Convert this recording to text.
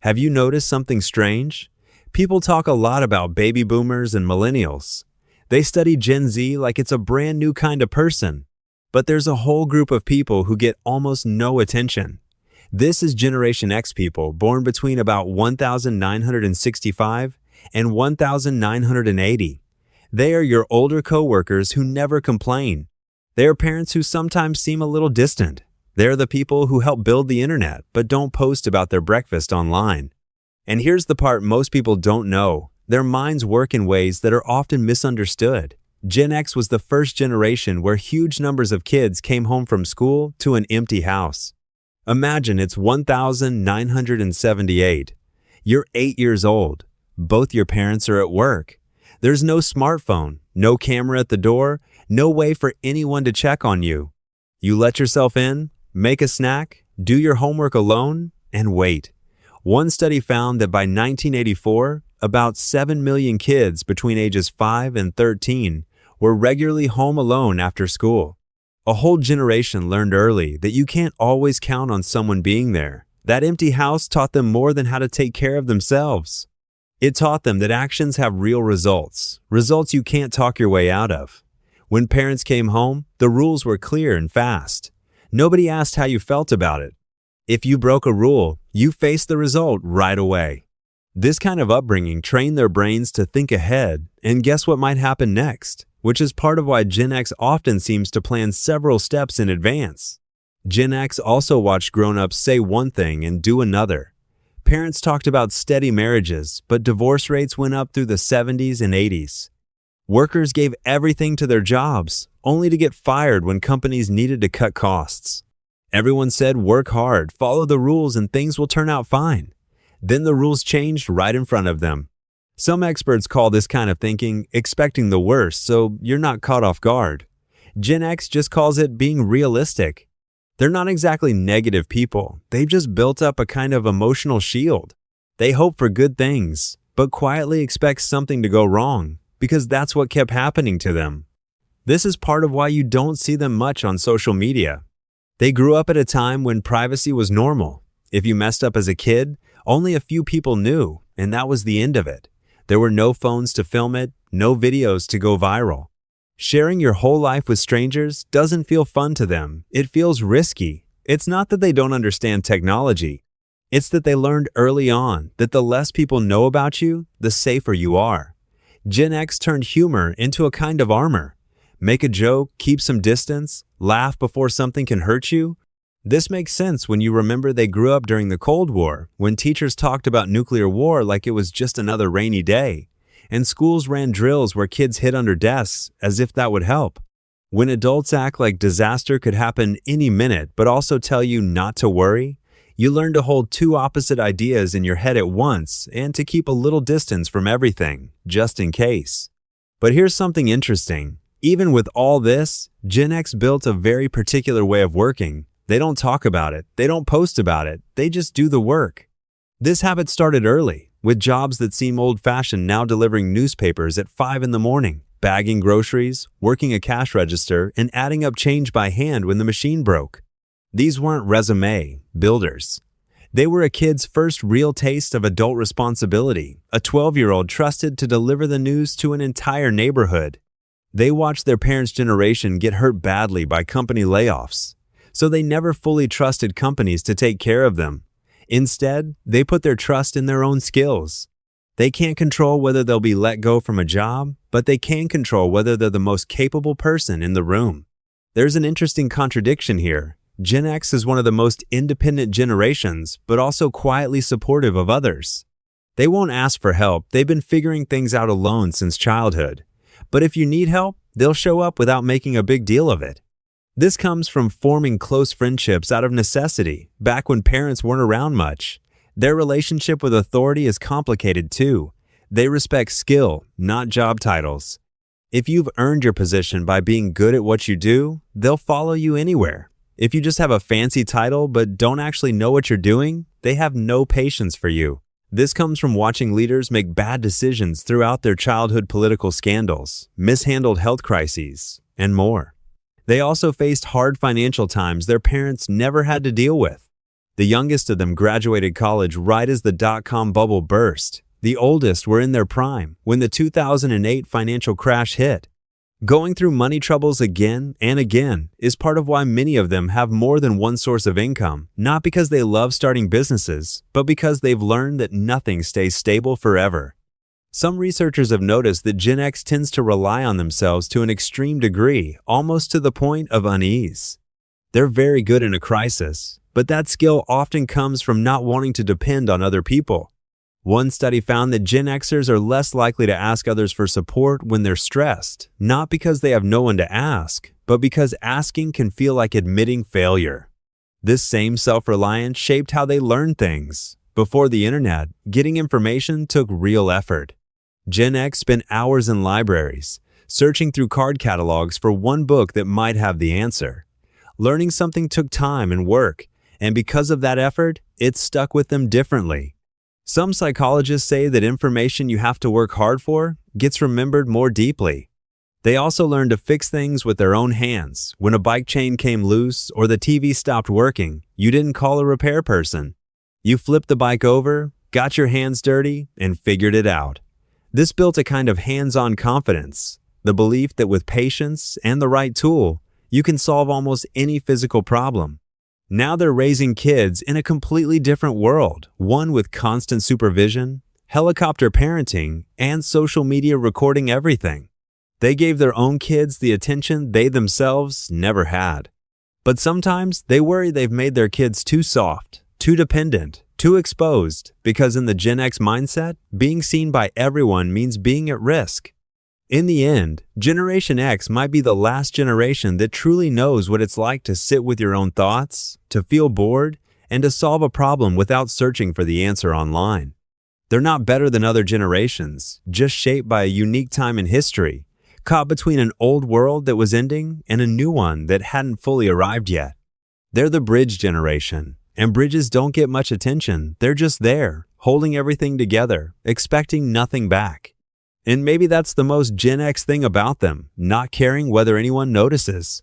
Have you noticed something strange? People talk a lot about baby boomers and millennials. They study Gen Z like it's a brand new kind of person. But there's a whole group of people who get almost no attention. This is Generation X people born between about 1965 and 1980. They are your older coworkers who never complain. They are parents who sometimes seem a little distant. They're the people who help build the internet but don't post about their breakfast online. And here's the part most people don't know. Their minds work in ways that are often misunderstood. Gen X was the first generation where huge numbers of kids came home from school to an empty house. Imagine it's 1978. You're 8 years old. Both your parents are at work. There's no smartphone, no camera at the door, no way for anyone to check on you. You let yourself in, make a snack, do your homework alone, and wait. One study found that by 1984, about 7 million kids between ages 5 and 13 were regularly home alone after school. A whole generation learned early that you can't always count on someone being there. That empty house taught them more than how to take care of themselves. It taught them that actions have real results, results you can't talk your way out of. When parents came home, the rules were clear and fast. Nobody asked how you felt about it. If you broke a rule, you faced the result right away. This kind of upbringing trained their brains to think ahead and guess what might happen next, which is part of why Gen X often seems to plan several steps in advance. Gen X also watched grown-ups say one thing and do another. Parents talked about steady marriages, but divorce rates went up through the 70s and 80s. Workers gave everything to their jobs, only to get fired when companies needed to cut costs. Everyone said work hard, follow the rules, and things will turn out fine. Then the rules changed right in front of them. Some experts call this kind of thinking expecting the worst, so you're not caught off guard. Gen X just calls it being realistic. They're not exactly negative people. They've just built up a kind of emotional shield. They hope for good things, but quietly expect something to go wrong, because that's what kept happening to them. This is part of why you don't see them much on social media. They grew up at a time when privacy was normal. If you messed up as a kid, only a few people knew, and that was the end of it. There were no phones to film it, no videos to go viral. Sharing your whole life with strangers doesn't feel fun to them. It feels risky. It's not that they don't understand technology. It's that they learned early on that the less people know about you, the safer you are. Gen X turned humor into a kind of armor. Make a joke, keep some distance, laugh before something can hurt you. This makes sense when you remember they grew up during the Cold War, when teachers talked about nuclear war like it was just another rainy day, and schools ran drills where kids hid under desks as if that would help. When adults act like disaster could happen any minute but also tell you not to worry, you learn to hold two opposite ideas in your head at once and to keep a little distance from everything, just in case. But here's something interesting. Even with all this, Gen X built a very particular way of working. They don't talk about it. They don't post about it. They just do the work. This habit started early, with jobs that seem old-fashioned now delivering newspapers at 5 in the morning, bagging groceries, working a cash register, and adding up change by hand when the machine broke. These weren't resume builders. They were a kid's first real taste of adult responsibility, a 12-year-old trusted to deliver the news to an entire neighborhood. They watched their parents' generation get hurt badly by company layoffs, so they never fully trusted companies to take care of them. Instead, they put their trust in their own skills. They can't control whether they'll be let go from a job, but they can control whether they're the most capable person in the room. There's an interesting contradiction here. Gen X is one of the most independent generations, but also quietly supportive of others. They won't ask for help. They've been figuring things out alone since childhood. But if you need help, they'll show up without making a big deal of it. This comes from forming close friendships out of necessity, back when parents weren't around much. Their relationship with authority is complicated too. They respect skill, not job titles. If you've earned your position by being good at what you do, they'll follow you anywhere. If you just have a fancy title but don't actually know what you're doing, they have no patience for you. This comes from watching leaders make bad decisions throughout their childhood political scandals, mishandled health crises, and more. They also faced hard financial times their parents never had to deal with. The youngest of them graduated college right as the dot-com bubble burst. The oldest were in their prime when the 2008 financial crash hit. Going through money troubles again and again is part of why many of them have more than one source of income, not because they love starting businesses, but because they've learned that nothing stays stable forever. Some researchers have noticed that Gen X tends to rely on themselves to an extreme degree, almost to the point of unease. They're very good in a crisis, but that skill often comes from not wanting to depend on other people. One study found that Gen Xers are less likely to ask others for support when they're stressed, not because they have no one to ask, but because asking can feel like admitting failure. This same self-reliance shaped how they learn things. Before the internet, getting information took real effort. Gen X spent hours in libraries, searching through card catalogs for one book that might have the answer. Learning something took time and work, and because of that effort, it stuck with them differently. Some psychologists say that information you have to work hard for gets remembered more deeply. They also learn to fix things with their own hands. When a bike chain came loose or the TV stopped working, you didn't call a repair person. You flipped the bike over, got your hands dirty, and figured it out. This built a kind of hands-on confidence, the belief that with patience and the right tool, you can solve almost any physical problem. Now they're raising kids in a completely different world, one with constant supervision, helicopter parenting, and social media recording everything. They gave their own kids the attention they themselves never had. But sometimes they worry they've made their kids too soft, too dependent, too exposed, because in the Gen X mindset, being seen by everyone means being at risk. In the end, Generation X might be the last generation that truly knows what it's like to sit with your own thoughts, to feel bored, and to solve a problem without searching for the answer online. They're not better than other generations, just shaped by a unique time in history, caught between an old world that was ending and a new one that hadn't fully arrived yet. They're the bridge generation, and bridges don't get much attention. They're just there, holding everything together, expecting nothing back. And maybe that's the most Gen X thing about them, not caring whether anyone notices.